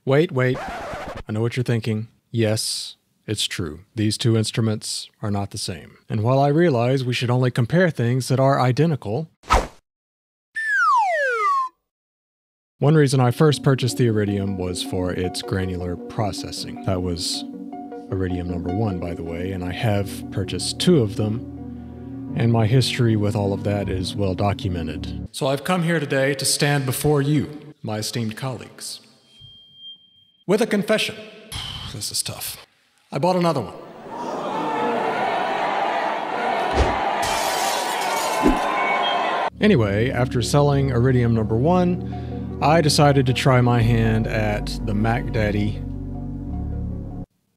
Wait. I know what you're thinking. Yes, it's true. These two instruments are not the same. And while I realize we should only compare things that are identical, one reason I first purchased the Iridium was for its granular processing. That was Iridium number 1, by the way, and I have purchased 2 of them, and my history with all of that is well documented. So I've come here today to stand before you, my esteemed colleagues, with a confession. This is tough. I bought another one. Anyway, after selling Iridium number 1, I decided to try my hand at the Mac Daddy.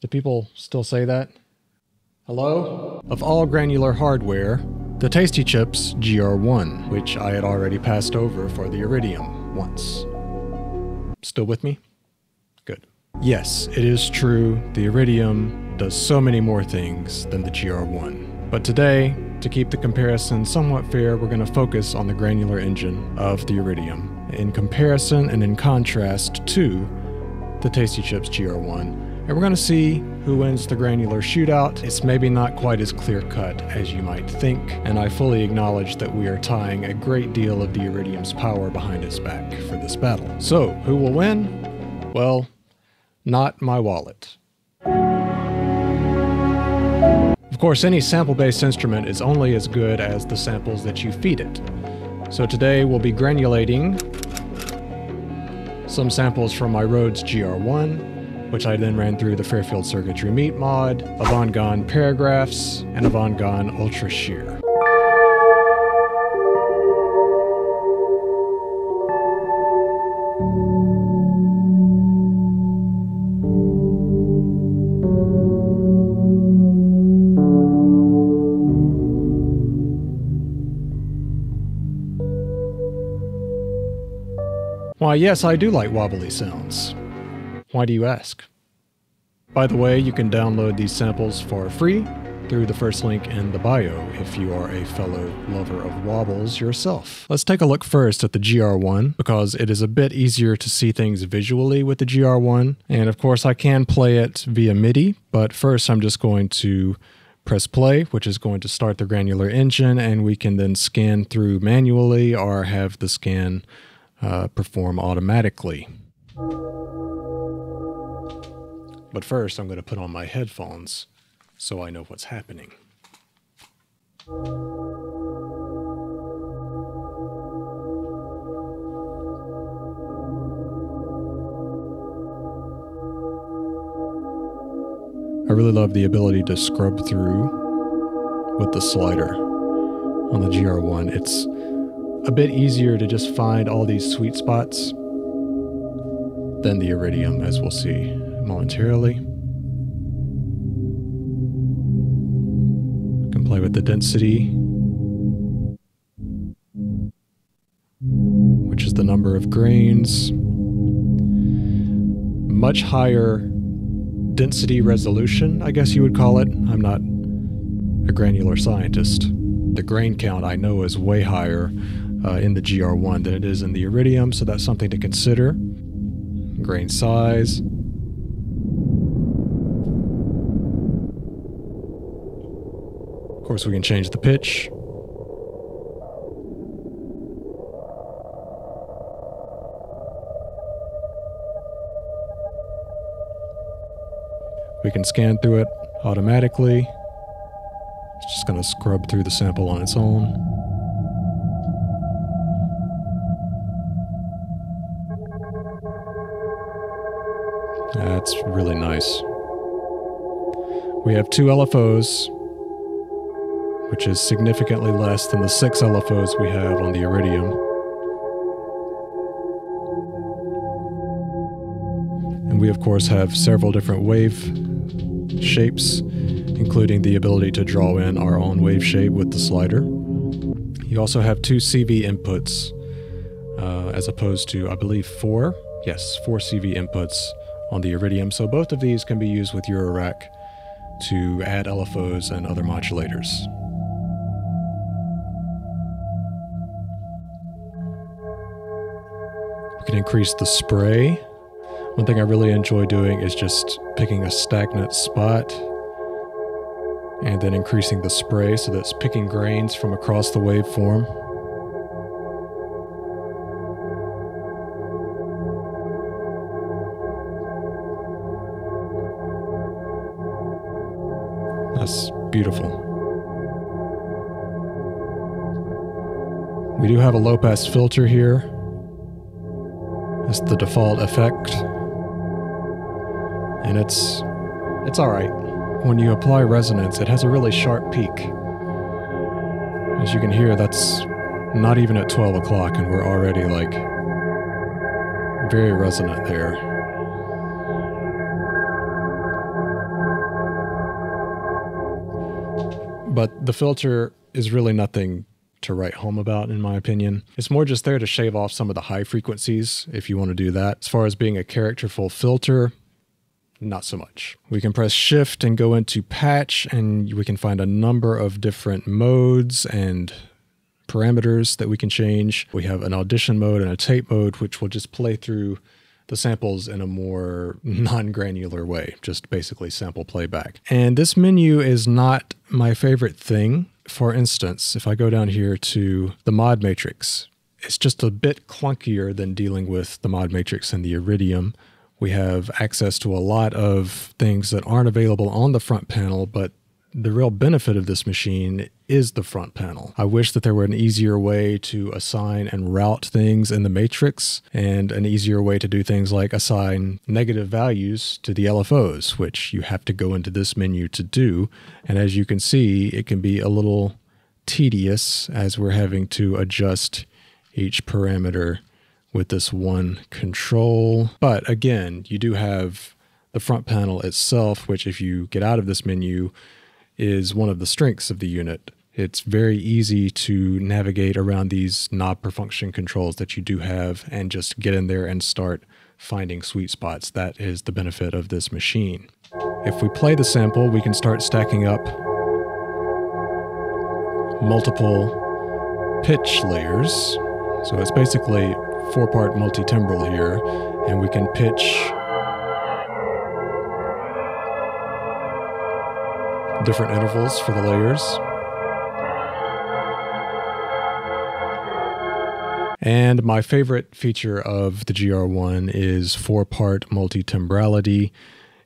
Do people still say that? Hello? Of all granular hardware, the Tasty Chips GR-1, which I had already passed over for the Iridium once. Still with me? Good. Yes, it is true, the Iridium does so many more things than the GR-1. But today, to keep the comparison somewhat fair, we're going to focus on the granular engine of the Iridium, in comparison and in contrast to the Tasty Chips GR-1. And we're going to see who wins the granular shootout. It's maybe not quite as clear-cut as you might think, and I fully acknowledge that we are tying a great deal of the Iridium's power behind its back for this battle. So, who will win? Well, not my wallet. Of course, any sample-based instrument is only as good as the samples that you feed it. So today we'll be granulating some samples from my Rhodes GR-1, which I then ran through the Fairfield Circuitry Meat Mod, Avant-Garde Paragraphs, and Avant-Garde Ultra Shear. Why, yes, I do like wobbly sounds. Why do you ask? By the way, you can download these samples for free through the first link in the bio if you are a fellow lover of wobbles yourself. Let's take a look first at the GR-1 because it is a bit easier to see things visually with the GR-1. And of course I can play it via MIDI, but first I'm just going to press play, which is going to start the granular engine, and we can then scan through manually or have the scan perform automatically. But first, I'm going to put on my headphones so I know what's happening. I really love the ability to scrub through with the slider on the GR-1. It's a bit easier to just find all these sweet spots than the Iridium, as we'll see momentarily. Can play with the density, which is the number of grains. Much higher density resolution, I guess you would call it. I'm not a granular scientist. The grain count I know is way higher in the GR-1 than it is in the Iridium, so that's something to consider. Grain size. Of course, we can change the pitch. We can scan through it automatically. It's just going to scrub through the sample on its own. That's really nice. We have 2 LFOs, which is significantly less than the 6 LFOs we have on the Iridium. And we of course have several different wave shapes, including the ability to draw in our own wave shape with the slider. You also have 2 CV inputs, as opposed to, I believe, 4. Yes, 4 CV inputs on the Iridium, so both of these can be used with Eurorack to add LFOs and other modulators. We can increase the spray One thing I really enjoy doing is just picking a stagnant spot and then increasing the spray so that it's picking grains from across the waveform. That's beautiful. We do have a low-pass filter here. That's the default effect. And it's all right. When you apply resonance, it has a really sharp peak. As you can hear, that's not even at 12 o'clock, and we're already like very resonant there. But the filter is really nothing to write home about, in my opinion. It's more just there to shave off some of the high frequencies if you want to do that. As far as being a characterful filter, not so much. We can press shift and go into patch, and we can find a number of different modes and parameters that we can change. We have an audition mode and a tape mode, which will just play through the samples in a more non-granular way, just basically sample playback. And this menu is not my favorite thing. For instance, if I go down here to the mod matrix, it's just a bit clunkier than dealing with the mod matrix and the Iridium. We have access to a lot of things that aren't available on the front panel, but the real benefit of this machine is the front panel. I wish that there were an easier way to assign and route things in the matrix, and an easier way to do things like assign negative values to the LFOs, which you have to go into this menu to do. And as you can see, it can be a little tedious as we're having to adjust each parameter with this one control. But again, you do have the front panel itself, which if you get out of this menu, is one of the strengths of the unit. It's very easy to navigate around these knob per function controls that you do have and just get in there and start finding sweet spots. That is the benefit of this machine. If we play the sample, we can start stacking up multiple pitch layers. So it's basically 4-part multi-timbral here, and we can pitch different intervals for the layers. And my favorite feature of the GR-1 is 4-part multi-timbrality,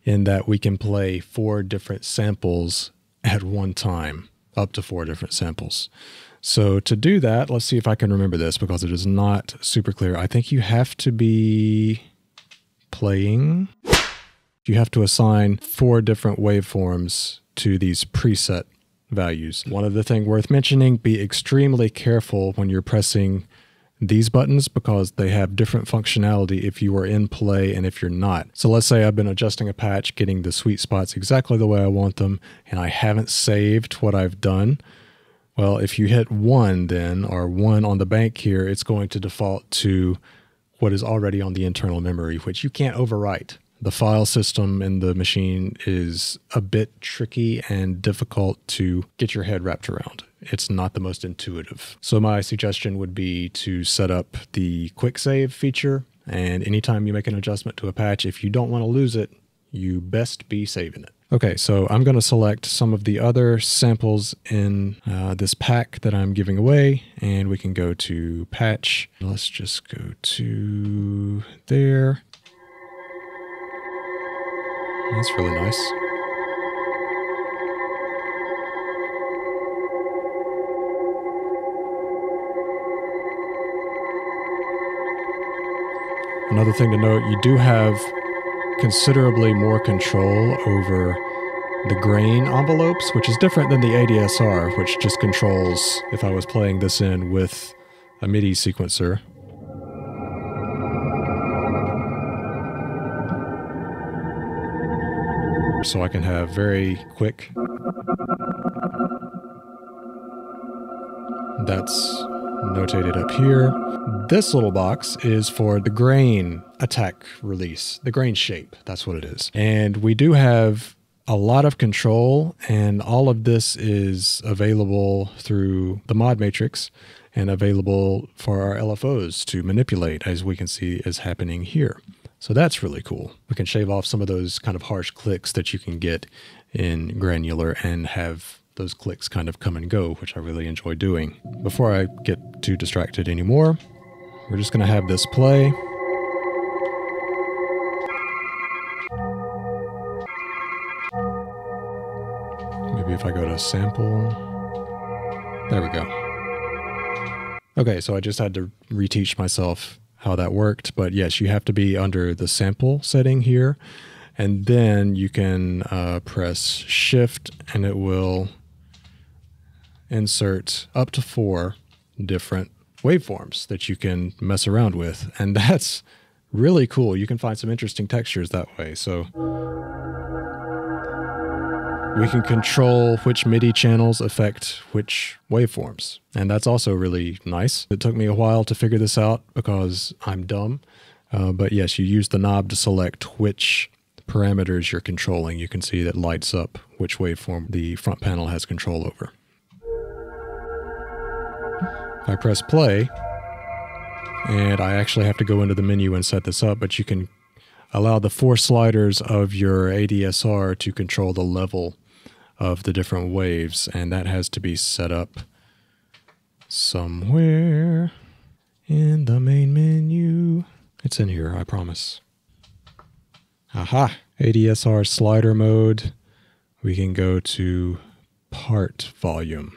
in that we can play 4 different samples at one time, up to 4 different samples. So to do that, let's see if I can remember this because it is not super clear. I think you have to be playing. You have to assign 4 different waveforms to these preset values. One other thing worth mentioning, be extremely careful when you're pressing these buttons because they have different functionality if you are in play and if you're not. So let's say I've been adjusting a patch, getting the sweet spots exactly the way I want them, and I haven't saved what I've done. Well, if you hit 1 then, or 1 on the bank here, it's going to default to what is already on the internal memory, which you can't overwrite. The file system in the machine is a bit tricky and difficult to get your head wrapped around. It's not the most intuitive. So my suggestion would be to set up the quick save feature, and anytime you make an adjustment to a patch, if you don't want to lose it, you best be saving it. Okay, so I'm going to select some of the other samples in this pack that I'm giving away, and we can go to patch. Let's just go to there. That's really nice. Another thing to note, you do have considerably more control over the grain envelopes, which is different than the ADSR, which just controls if I was playing this in with a MIDI sequencer. So I can have very quick. That's notated up here. This little box is for the grain attack release, the grain shape, that's what it is. And we do have a lot of control, and all of this is available through the mod matrix and available for our LFOs to manipulate, as we can see is happening here. So that's really cool. We can shave off some of those kind of harsh clicks that you can get in Granular and have those clicks kind of come and go, which I really enjoy doing. Before I get too distracted anymore, we're just going to have this play. Maybe if I go to sample, there we go. Okay, so I just had to reteach myself how that worked, but yes, you have to be under the sample setting here, and then you can press Shift and it will insert up to 4 different waveforms that you can mess around with, and that's really cool. You can find some interesting textures that way. So we can control which MIDI channels affect which waveforms, and that's also really nice. It took me a while to figure this out because I'm dumb, but yes, you use the knob to select which parameters you're controlling. You can see that lights up which waveform the front panel has control over. If I press play, and I actually have to go into the menu and set this up, but you can allow the 4 sliders of your ADSR to control the level of the different waves, and that has to be set up somewhere in the main menu. It's in here, I promise. Aha! ADSR slider mode. We can go to part volume.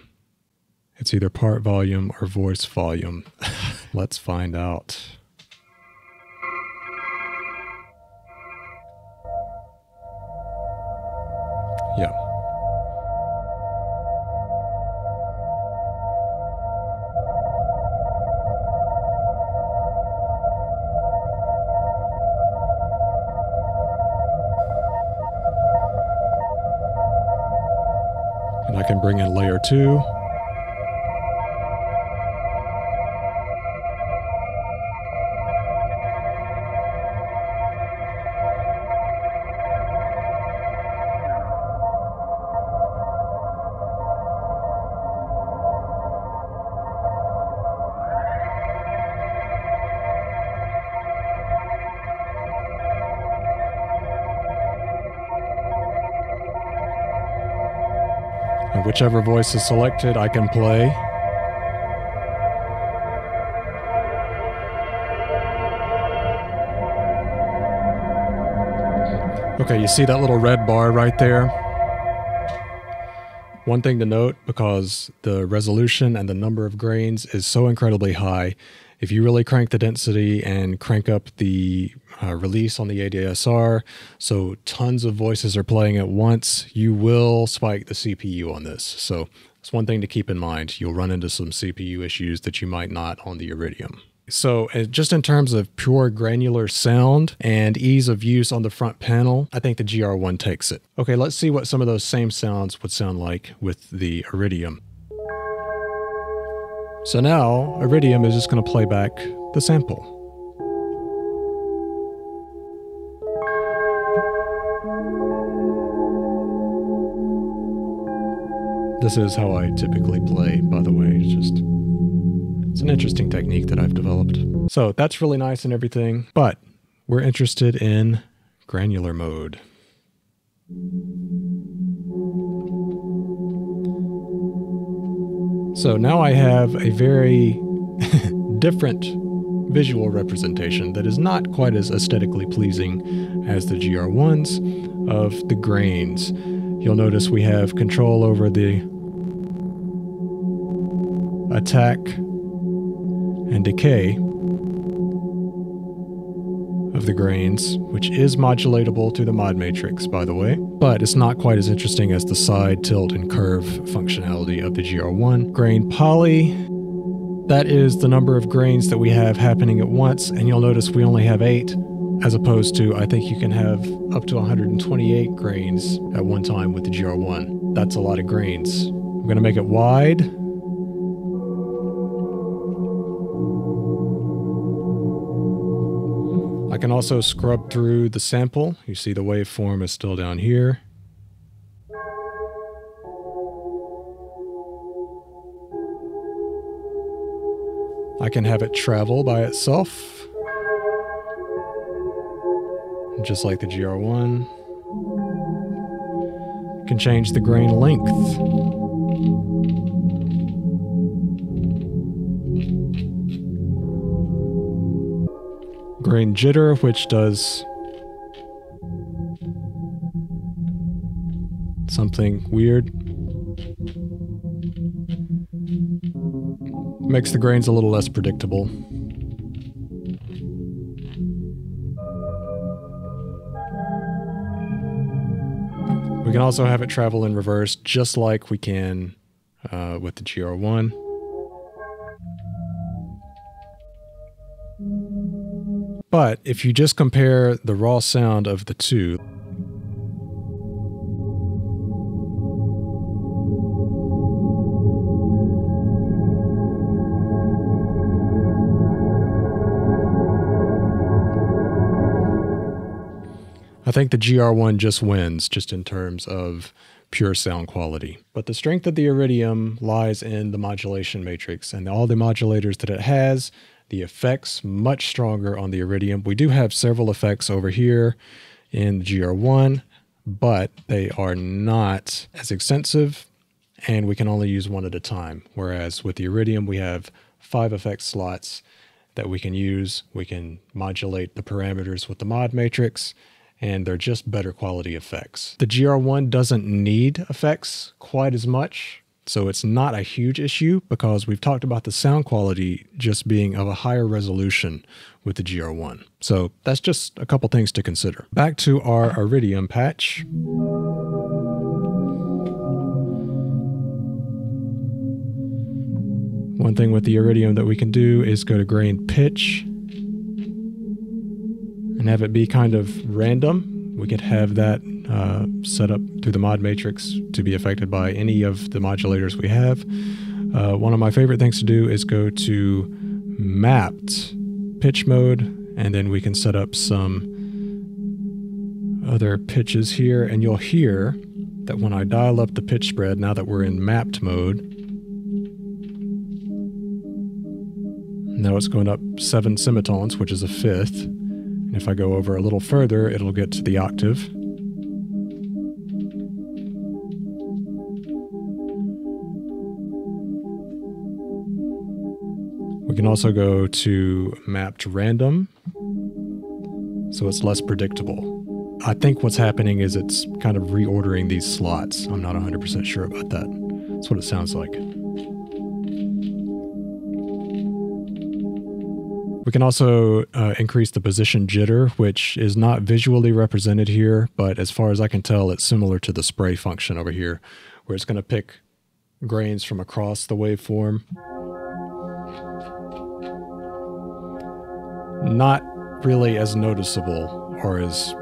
It's either part volume or voice volume. Let's find out. Yeah. And I can bring in layer 2. And whichever voice is selected, I can play. Okay, you see that little red bar right there? One thing to note, because the resolution and the number of grains is so incredibly high, if you really crank the density and crank up the release on the ADSR, so tons of voices are playing at once, you will spike the CPU on this. So it's one thing to keep in mind. You'll run into some CPU issues that you might not on the Iridium. So just in terms of pure granular sound and ease of use on the front panel, I think the GR-1 takes it. Okay, let's see what some of those same sounds would sound like with the Iridium. So now, Iridium is just going to play back the sample. This is how I typically play, by the way. It's an interesting technique that I've developed. So that's really nice and everything, but we're interested in granular mode. So now I have a very different visual representation that is not quite as aesthetically pleasing as the GR-1's of the grains. You'll notice we have control over the attack and decay of the grains, which is modulatable to the mod matrix, by the way, but it's not quite as interesting as the side, tilt, and curve functionality of the GR-1. Grain poly, that is the number of grains that we have happening at once, and you'll notice we only have 8, as opposed to, I think you can have up to 128 grains at one time with the GR-1. That's a lot of grains. I'm going to make it wide. I can also scrub through the sample. You see the waveform is still down here. I can have it travel by itself. just like the GR-1. Can change the grain length. Grain jitter, which does something weird. Makes the grains a little less predictable. We can also have it travel in reverse, just like we can with the GR-1. But if you just compare the raw sound of the two, I think the GR-1 just wins, just in terms of pure sound quality. But the strength of the Iridium lies in the modulation matrix and all the modulators that it has. The effects, much stronger on the Iridium. We do have several effects over here in the GR-1, but they are not as extensive, and we can only use one at a time. Whereas with the Iridium, we have 5 effect slots that we can use. We can modulate the parameters with the mod matrix, and they're just better quality effects. The GR-1 doesn't need effects quite as much, so it's not a huge issue because we've talked about the sound quality just being of a higher resolution with the GR-1. So that's just a couple things to consider. Back to our Iridium patch. One thing with the Iridium that we can do is go to grain pitch and have it be kind of random. We could have that set up through the mod matrix to be affected by any of the modulators we have. One of my favorite things to do is go to mapped pitch mode, and then we can set up some other pitches here, and you'll hear that when I dial up the pitch spread, now that we're in mapped mode, now it's going up 7 semitones, which is a fifth. And if I go over a little further, it'll get to the octave. We can also go to mapped random, so it's less predictable. I think what's happening is it's kind of reordering these slots. I'm not 100% sure about that. That's what it sounds like. We can also increase the position jitter, which is not visually represented here, but as far as I can tell, it's similar to the spray function over here, where it's going to pick grains from across the waveform. Not really as noticeable or as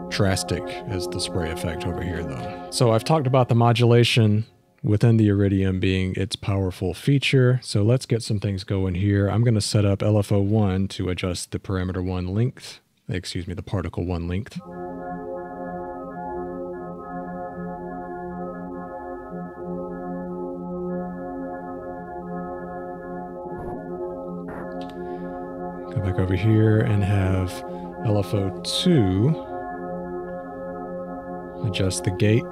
drastic as the spray effect over here, though. So I've talked about the modulation within the Iridium being its powerful feature. So let's get some things going here. I'm going to set up LFO1 to adjust the parameter 1 length, excuse me, the particle 1 length. Go back over here and have LFO2 adjust the gate.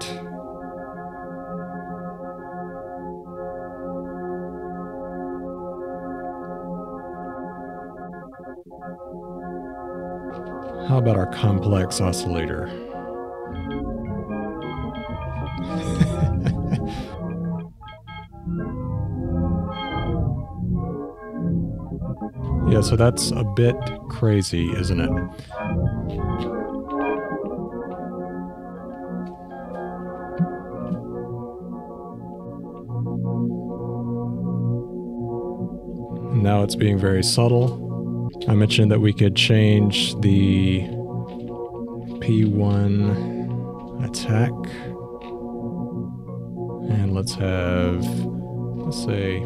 How about our complex oscillator? Yeah, so that's a bit crazy, isn't it? Now it's being very subtle. I mentioned that we could change the P1 attack. And let's have, let's say,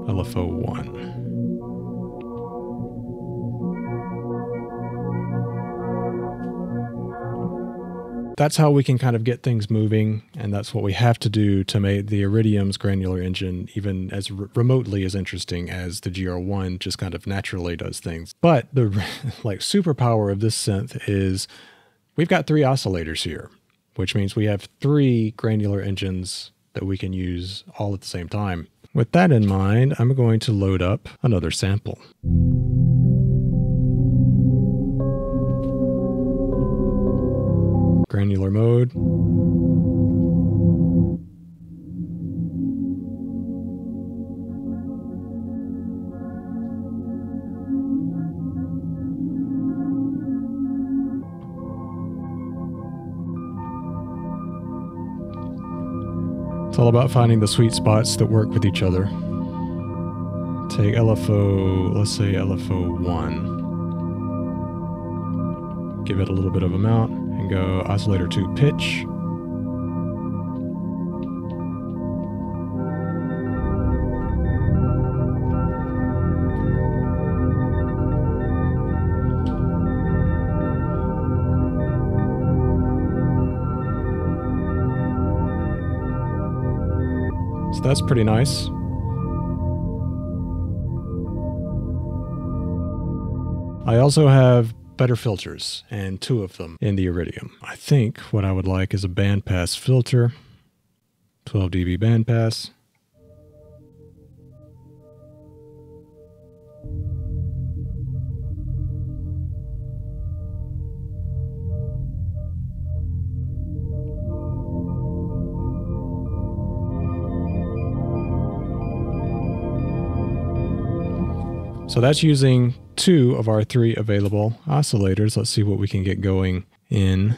LFO1. That's how we can kind of get things moving, and that's what we have to do to make the Iridium's granular engine even as remotely as interesting as the GR-1 just kind of naturally does things. But the like superpower of this synth is we've got 3 oscillators here, which means we have 3 granular engines that we can use all at the same time. With that in mind, I'm going to load up another sample. Granular mode. It's all about finding the sweet spots that work with each other. Take LFO, let's say LFO 1. Give it a little bit of amount and go oscillator 2 pitch. So that's pretty nice. I also have better filters, and 2 of them in the Iridium. I think what I would like is a bandpass filter, 12 dB bandpass. So that's using 2 of our 3 available oscillators. Let's see what we can get going in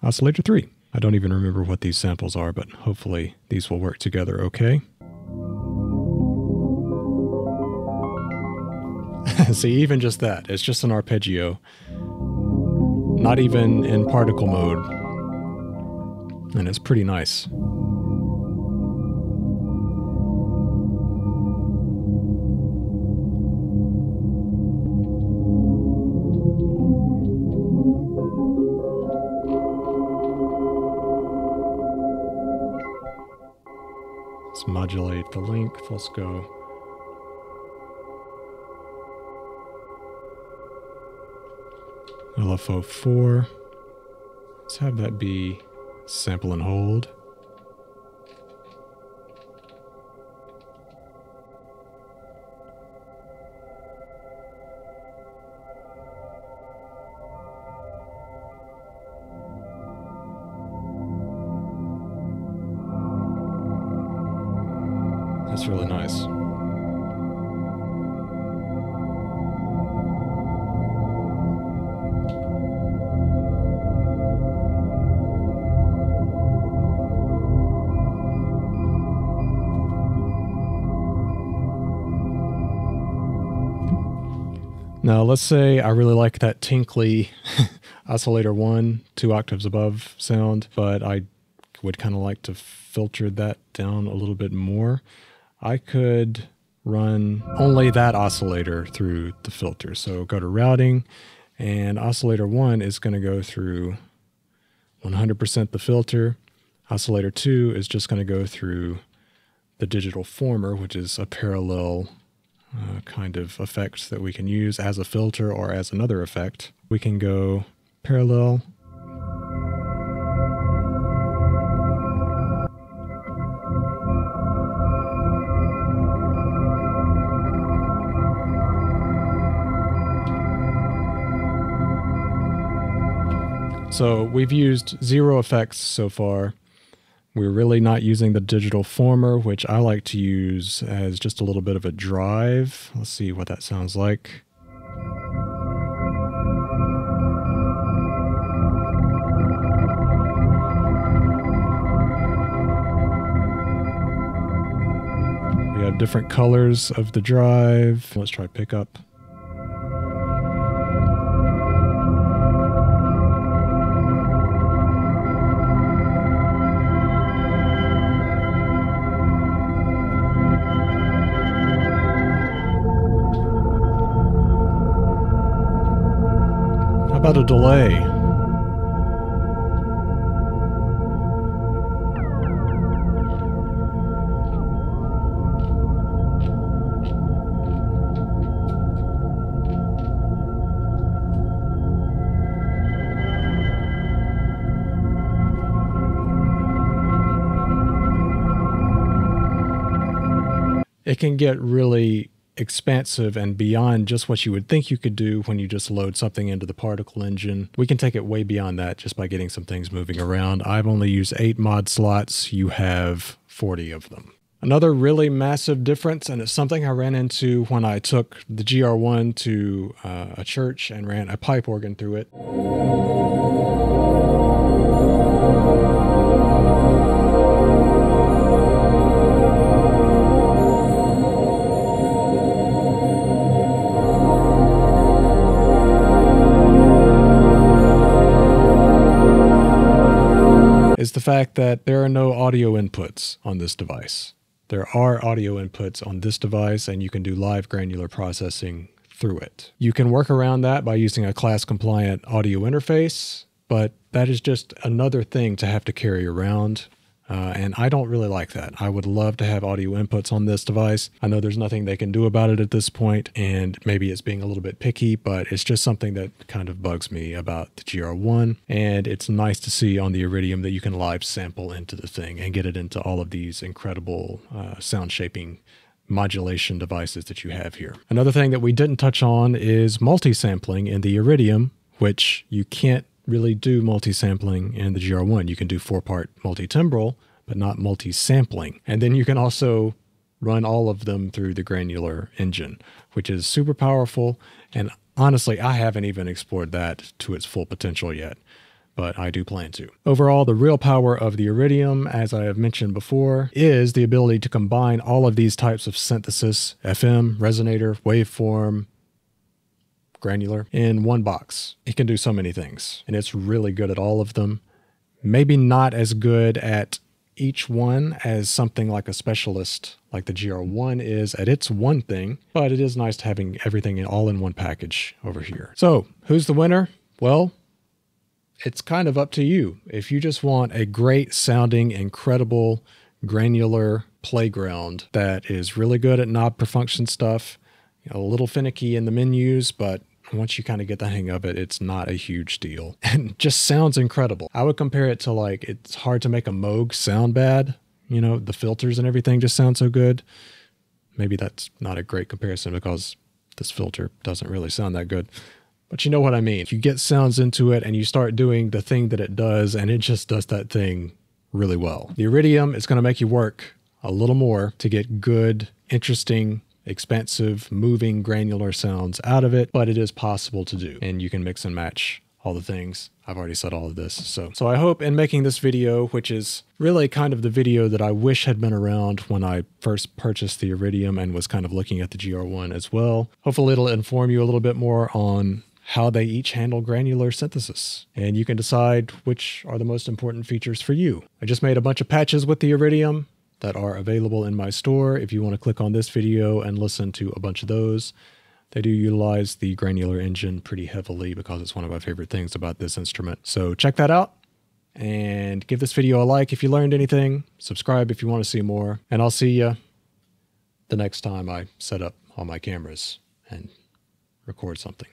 oscillator 3. I don't even remember what these samples are, but hopefully these will work together okay. See, even just that, it's just an arpeggio. Not even in particle mode. And it's pretty nice. Let's modulate the length. Let's go. LFO 4. Let's have that be sample and hold. That's really nice. Now let's say I really like that tinkly oscillator 1, 2 octaves above sound, but I would kind of like to filter that down a little bit more. I could run only that oscillator through the filter. So go to routing, and oscillator 1 is going to go through 100% the filter. Oscillator 2 is just going to go through the digital former, which is a parallel kind of effect that we can use as a filter or as another effect. We can go parallel. So we've used 0 effects so far. We're really not using the digital former, which I like to use as just a little bit of a drive. Let's see what that sounds like. We have different colors of the drive. Let's try pickup. How about a delay? it can get really expansive and beyond just what you would think you could do when you just load something into the particle engine. We can take it way beyond that just by getting some things moving around. I've only used 8 mod slots. You have 40 of them. Another really massive difference, and it's something I ran into when I took the GR-1 to a church and ran a pipe organ through it. Is the fact that there are no audio inputs on this device. There are audio inputs on this device, and you can do live granular processing through it. You can work around that by using a class-compliant audio interface, but that is just another thing to have to carry around, and I don't really like that. I would love to have audio inputs on this device. I know there's nothing they can do about it at this point, and maybe it's being a little bit picky, but it's just something that kind of bugs me about the GR-1, and it's nice to see on the Iridium that you can live sample into the thing and get it into all of these incredible sound shaping modulation devices that you have here. Another thing that we didn't touch on is multi-sampling in the Iridium, which you can't really do multi-sampling in the GR-1. You can do 4-part multi-timbral, but not multi-sampling. And then you can also run all of them through the Granular engine, which is super powerful. And honestly, I haven't even explored that to its full potential yet, but I do plan to. Overall, the real power of the Iridium, as I have mentioned before, is the ability to combine all of these types of synthesis, FM, resonator, waveform, granular, in one box. It can do so many things, and it's really good at all of them. Maybe not as good at each one as something like a specialist like the GR-1 is at its one thing, but it is nice having everything all in one package over here. So, who's the winner? Well, it's kind of up to you. If you just want a great sounding, incredible, granular playground that is really good at knob per function stuff, a little finicky in the menus, but once you kind of get the hang of it, it's not a huge deal and just sounds incredible. I would compare it to, like, it's hard to make a Moog sound bad. You know, the filters and everything just sound so good. Maybe that's not a great comparison because this filter doesn't really sound that good, but you know what I mean. You get sounds into it and you start doing the thing that it does, and it just does that thing really well. The Iridium is going to make you work a little more to get good, interesting, expansive, moving, granular sounds out of it, but it is possible to do, and you can mix and match all the things. I've already said all of this. So I hope in making this video, which is really kind of the video that I wish had been around when I first purchased the Iridium and was kind of looking at the GR-1 as well, hopefully it'll inform you a little bit more on how they each handle granular synthesis, and you can decide which are the most important features for you. I just made a bunch of patches with the Iridium that are available in my store. If you want to click on this video and listen to a bunch of those, they do utilize the Granular engine pretty heavily because it's one of my favorite things about this instrument. So check that out and give this video a like if you learned anything, subscribe if you want to see more, and I'll see you the next time I set up all my cameras and record something.